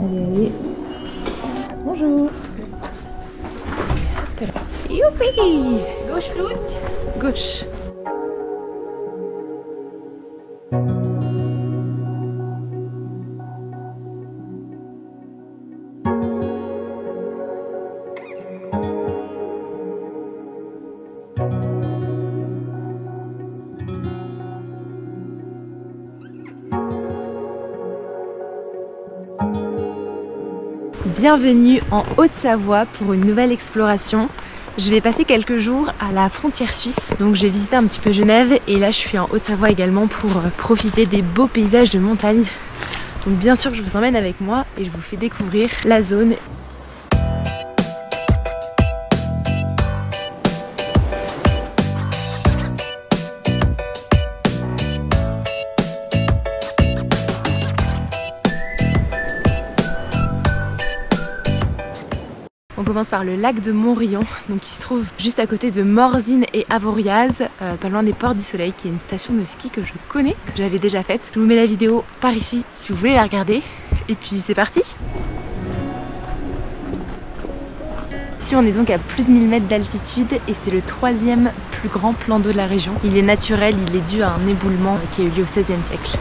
Allez. Bonjour. Youpi. Gauche toute. Gauche. Bienvenue en Haute-Savoie pour une nouvelle exploration. Je vais passer quelques jours à la frontière suisse, donc j'ai visité un petit peu Genève et là je suis en Haute-Savoie également pour profiter des beaux paysages de montagne. Donc bien sûr je vous emmène avec moi et je vous fais découvrir la zone. On commence par le lac de Montrion, donc qui se trouve juste à côté de Morzine et Avoriaz, pas loin des Portes du Soleil, qui est une station de ski que je connais, que j'avais déjà faite. Je vous mets la vidéo par ici si vous voulez la regarder. Et puis c'est parti! Ici on est donc à plus de 1000 mètres d'altitude et c'est le 3e plus grand plan d'eau de la région. Il est naturel, il est dû à un éboulement qui a eu lieu au XVIe siècle.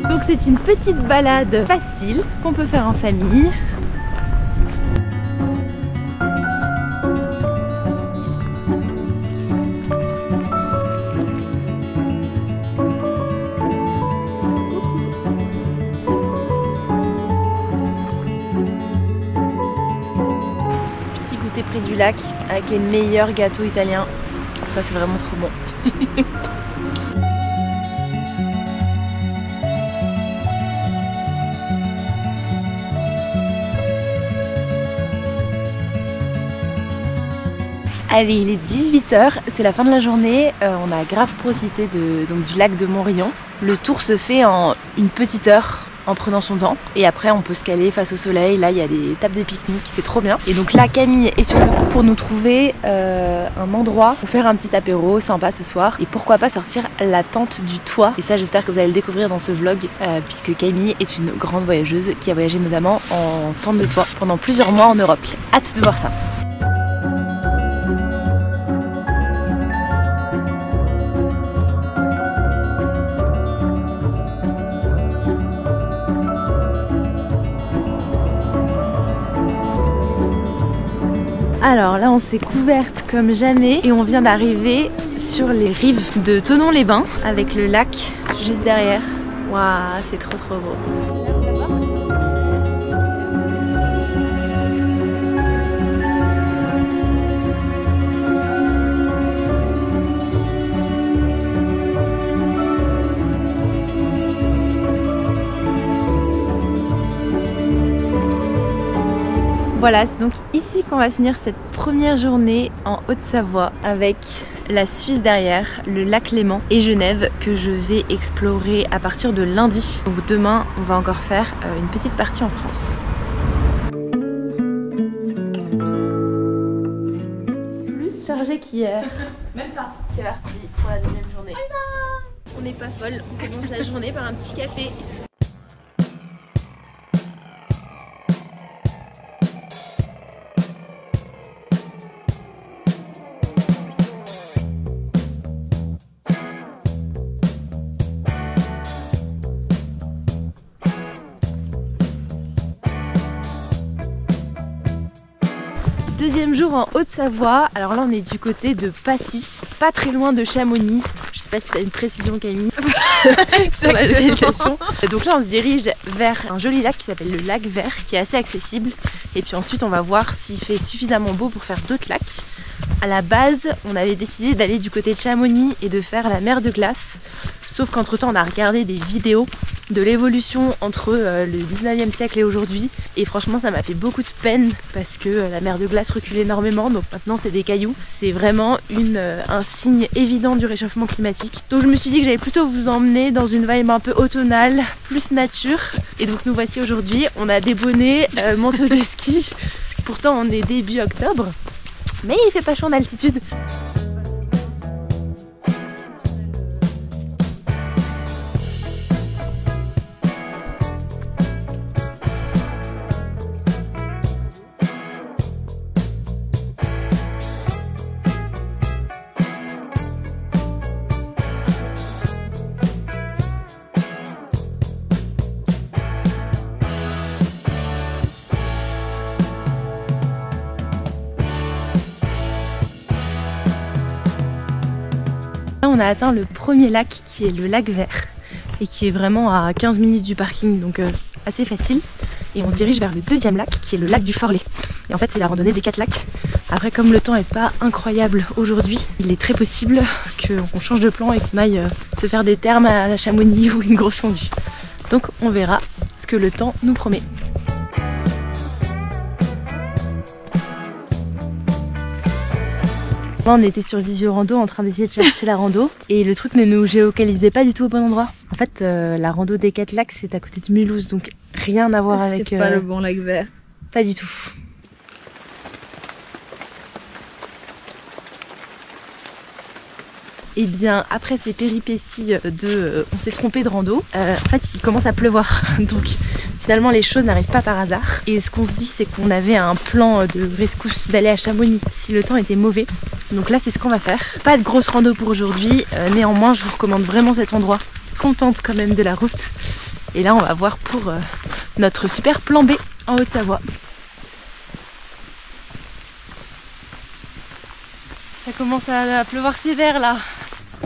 Donc c'est une petite balade facile qu'on peut faire en famille. Petit goûter près du lac avec les meilleurs gâteaux italiens. Ça c'est vraiment trop bon. Allez, il est 18 h, c'est la fin de la journée, on a grave profité du lac de Montrion. Le tour se fait en une petite heure en prenant son temps et après on peut se caler face au soleil, là il y a des tables de pique-nique, c'est trop bien. Et donc là Camille est sur le coup pour nous trouver un endroit pour faire un petit apéro sympa ce soir et pourquoi pas sortir la tente du toit. Et ça j'espère que vous allez le découvrir dans ce vlog puisque Camille est une grande voyageuse qui a voyagé notamment en tente de toit pendant plusieurs mois en Europe. J'ai hâte de voir ça. Alors là on s'est couverte comme jamais et on vient d'arriver sur les rives de Thonon-les-Bains avec le lac juste derrière. Waouh, c'est trop beau. Voilà, c'est donc ici qu'on va finir cette première journée en Haute-Savoie avec la Suisse derrière, le lac Léman et Genève que je vais explorer à partir de lundi. Donc demain, on va encore faire une petite partie en France. Plus chargé qu'hier. Même pas. C'est parti pour la deuxième journée. On n'est pas folle, on commence la journée par un petit café. Deuxième jour en Haute-Savoie, alors là on est du côté de Passy, pas très loin de Chamonix. Je sais pas si tu as une précision Camille sur la localisation. Donc là on se dirige vers un joli lac qui s'appelle le lac Vert qui est assez accessible. Et puis ensuite on va voir s'il fait suffisamment beau pour faire d'autres lacs. À la base on avait décidé d'aller du côté de Chamonix et de faire la mer de glace. Sauf qu'entre temps on a regardé des vidéos de l'évolution entre le 19e siècle et aujourd'hui. Et franchement ça m'a fait beaucoup de peine parce que la mer de glace recule énormément, donc maintenant c'est des cailloux. C'est vraiment un signe évident du réchauffement climatique. Donc je me suis dit que j'allais plutôt vous emmener dans une vibe un peu automnale, plus nature. Et donc nous voici aujourd'hui, on a des bonnets, manteaux de ski. Pourtant on est début octobre, mais il fait pas chaud en altitude. On a atteint le premier lac qui est le lac Vert et qui est vraiment à 15 minutes du parking, donc assez facile. Et on se dirige vers le deuxième lac qui est le lac du Forlet. Et en fait c'est la randonnée des 4 lacs. Après comme le temps n'est pas incroyable aujourd'hui, il est très possible qu'on change de plan et qu'on aille se faire des thermes à Chamonix ou une grosse fondue. Donc on verra ce que le temps nous promet. On était sur Visio Rando en train d'essayer de chercher la rando et le truc ne nous géolocalisait pas du tout au bon endroit. En fait la rando des 4 lacs c'est à côté de Mulhouse, donc rien à voir avec... C'est pas le bon lac Vert. Pas du tout. Et bien après ces péripéties on s'est trompé de rando, en fait il commence à pleuvoir donc finalement les choses n'arrivent pas par hasard. Et ce qu'on se dit c'est qu'on avait un plan de rescousse d'aller à Chamonix si le temps était mauvais. Donc là c'est ce qu'on va faire. Pas de grosse rando pour aujourd'hui, néanmoins je vous recommande vraiment cet endroit. Contente quand même de la route. Et là on va voir pour notre super plan B en Haute-Savoie. Ça commence à pleuvoir sévère là.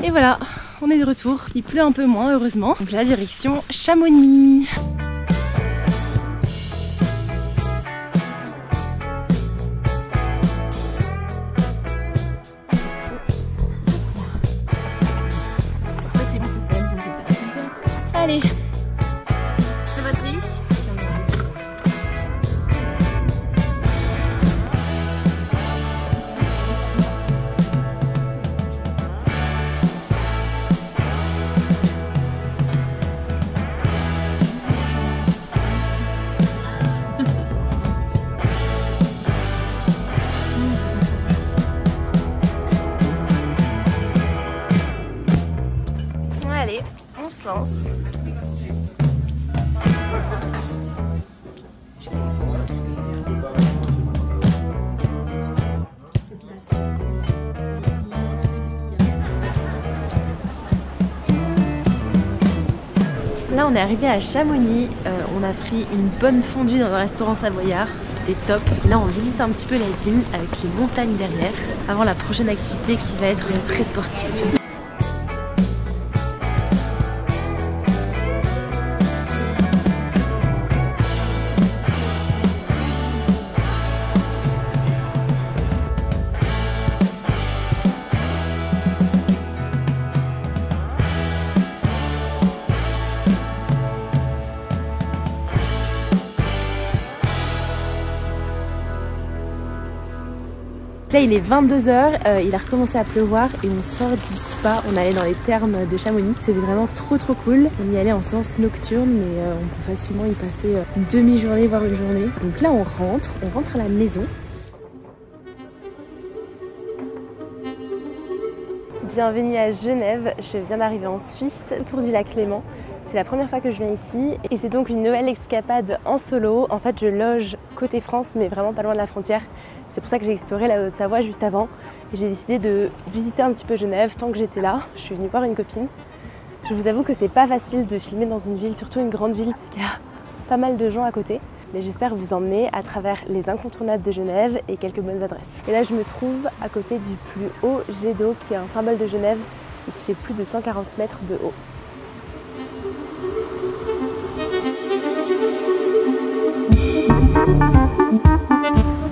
Et voilà, on est de retour. Il pleut un peu moins heureusement. Donc la direction Chamonix. Allez, c'est votre riche. Allez, on se lance. Là on est arrivé à Chamonix, on a pris une bonne fondue dans un restaurant savoyard, c'était top. Là on visite un petit peu la ville avec les montagnes derrière, avant la prochaine activité qui va être très sportive. Là il est 22 h, il a recommencé à pleuvoir et on sort du spa, on allait dans les thermes de Chamonix. C'était vraiment trop cool. On y allait en séance nocturne mais on peut facilement y passer une demi-journée voire une journée. Donc là on rentre à la maison. Bienvenue à Genève, je viens d'arriver en Suisse autour du lac Léman. C'est la première fois que je viens ici et c'est donc une nouvelle escapade en solo. En fait je loge côté France mais vraiment pas loin de la frontière. C'est pour ça que j'ai exploré la Haute-Savoie juste avant et j'ai décidé de visiter un petit peu Genève tant que j'étais là. Je suis venue voir une copine. Je vous avoue que c'est pas facile de filmer dans une ville, surtout une grande ville parce qu'il y a pas mal de gens à côté. Mais j'espère vous emmener à travers les incontournables de Genève et quelques bonnes adresses. Et là je me trouve à côté du plus haut jet d'eau qui est un symbole de Genève et qui fait plus de 140 mètres de haut.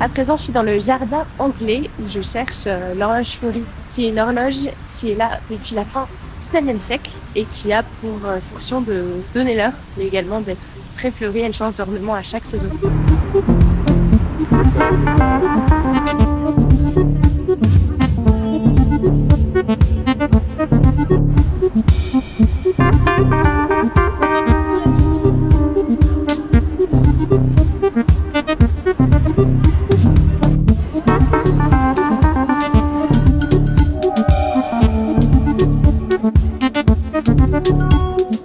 À présent, je suis dans le jardin anglais où je cherche l'horloge fleurie, qui est une horloge qui est là depuis la fin du 19e siècle et qui a pour fonction de donner l'heure, mais également d'être très fleurie. Elle change d'ornement à chaque saison.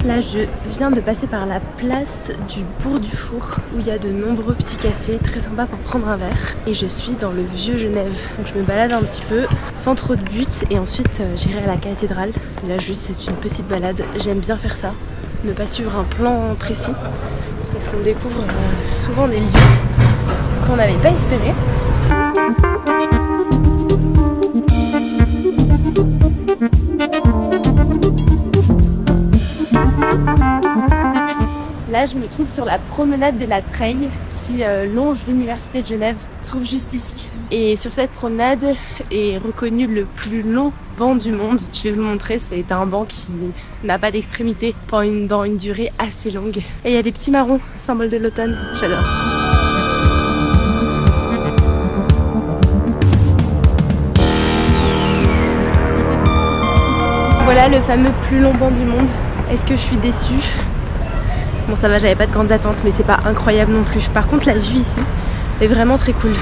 Là, je viens de passer par la place du Bourg du Four où il y a de nombreux petits cafés très sympas pour prendre un verre. Et je suis dans le vieux Genève. Donc je me balade un petit peu sans trop de but et ensuite j'irai à la cathédrale. Là juste c'est une petite balade. J'aime bien faire ça, ne pas suivre un plan précis parce qu'on découvre souvent des lieux qu'on n'avait pas espérés. Là, je me trouve sur la promenade de la Treille qui longe l'université de Genève. Elle se trouve juste ici. Et sur cette promenade est reconnu le plus long banc du monde. Je vais vous le montrer, c'est un banc qui n'a pas d'extrémité dans une durée assez longue. Et il y a des petits marrons, symbole de l'automne. J'adore. Voilà le fameux plus long banc du monde. Est-ce que je suis déçue ? Bon ça va, j'avais pas de grandes attentes mais c'est pas incroyable non plus. Par contre la vue ici est vraiment très cool.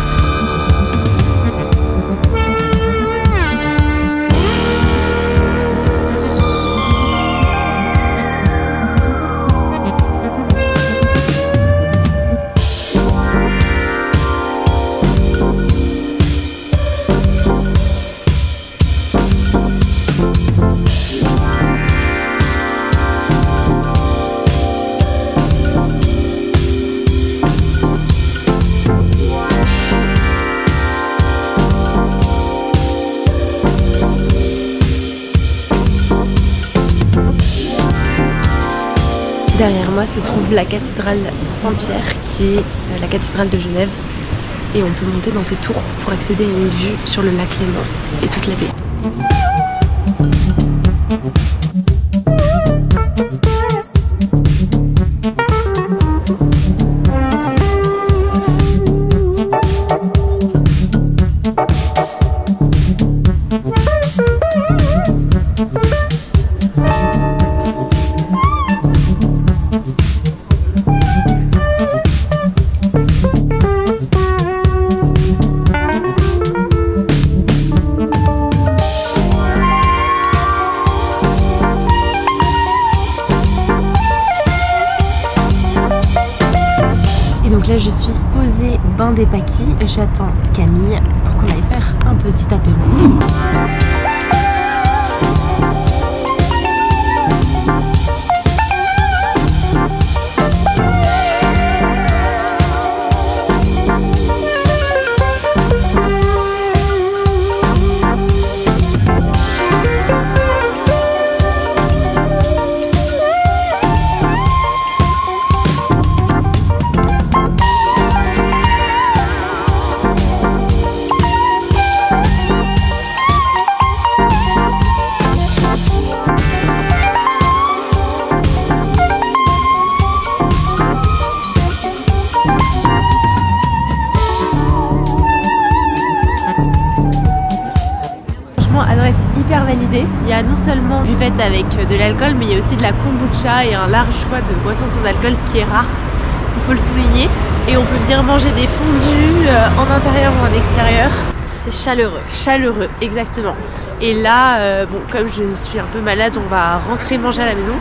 Derrière moi se trouve la cathédrale Saint-Pierre qui est la cathédrale de Genève et on peut monter dans ces tours pour accéder à une vue sur le lac Léman et toute la baie. Donc là je suis posée bain des Paquis, j'attends Camille pour qu'on aille faire un petit apéro. Adresse hyper validée. Il y a non seulement une buvette avec de l'alcool, mais il y a aussi de la kombucha et un large choix de boissons sans alcool, ce qui est rare, il faut le souligner. Et on peut venir manger des fondus en intérieur ou en extérieur. C'est chaleureux. Chaleureux, exactement. Et là, bon, comme je suis un peu malade, on va rentrer manger à la maison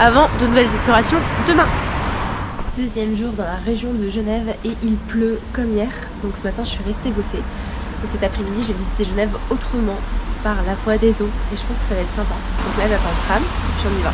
avant de nouvelles explorations demain. Deuxième jour dans la région de Genève et il pleut comme hier. Donc ce matin, je suis restée bosser. Et cet après-midi, je vais visiter Genève autrement, par la voie des eaux. Et je pense que ça va être sympa. Donc là, j'attends le tram et puis on y va.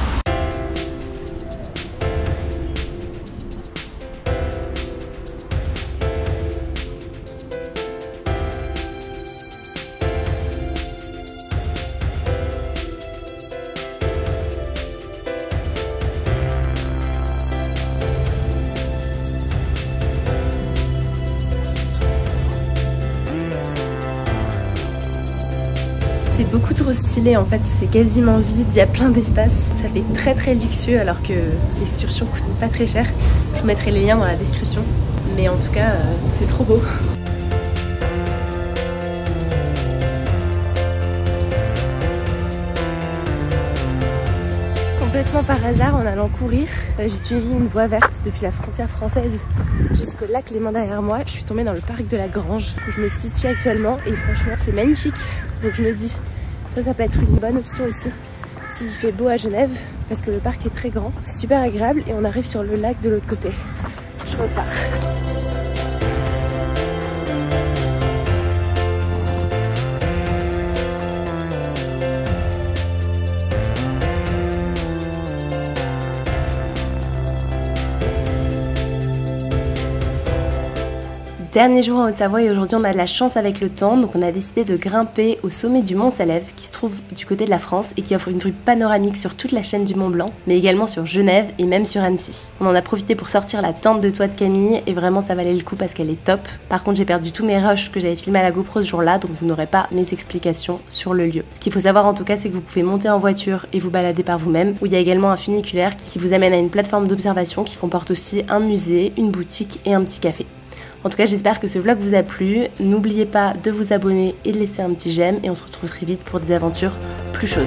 c'est beaucoup trop stylé en fait, c'est quasiment vide, il y a plein d'espace, ça fait très luxueux alors que l'excursion coûte pas très cher. Je vous mettrai les liens dans la description, mais en tout cas c'est trop beau. Complètement par hasard, en allant courir, j'ai suivi une voie verte depuis la frontière française jusqu'au lac Léman derrière moi. Je suis tombée dans le parc de la Grange où je me situe actuellement et franchement c'est magnifique. Donc je me dis, ça peut être une bonne option aussi s'il fait beau à Genève parce que le parc est très grand. C'est super agréable et on arrive sur le lac de l'autre côté. Je repars. Dernier jour en Haute-Savoie et aujourd'hui on a de la chance avec le temps, donc on a décidé de grimper au sommet du Mont Salève qui se trouve du côté de la France et qui offre une vue panoramique sur toute la chaîne du Mont Blanc, mais également sur Genève et même sur Annecy. On en a profité pour sortir la tente de toit de Camille et vraiment ça valait le coup parce qu'elle est top. Par contre j'ai perdu tous mes rushs que j'avais filmés à la GoPro ce jour-là, donc vous n'aurez pas mes explications sur le lieu. Ce qu'il faut savoir en tout cas c'est que vous pouvez monter en voiture et vous balader par vous-même, où il y a également un funiculaire qui vous amène à une plateforme d'observation qui comporte aussi un musée, une boutique et un petit café. En tout cas, j'espère que ce vlog vous a plu. N'oubliez pas de vous abonner et de laisser un petit j'aime et on se retrouve très vite pour des aventures plus chaudes.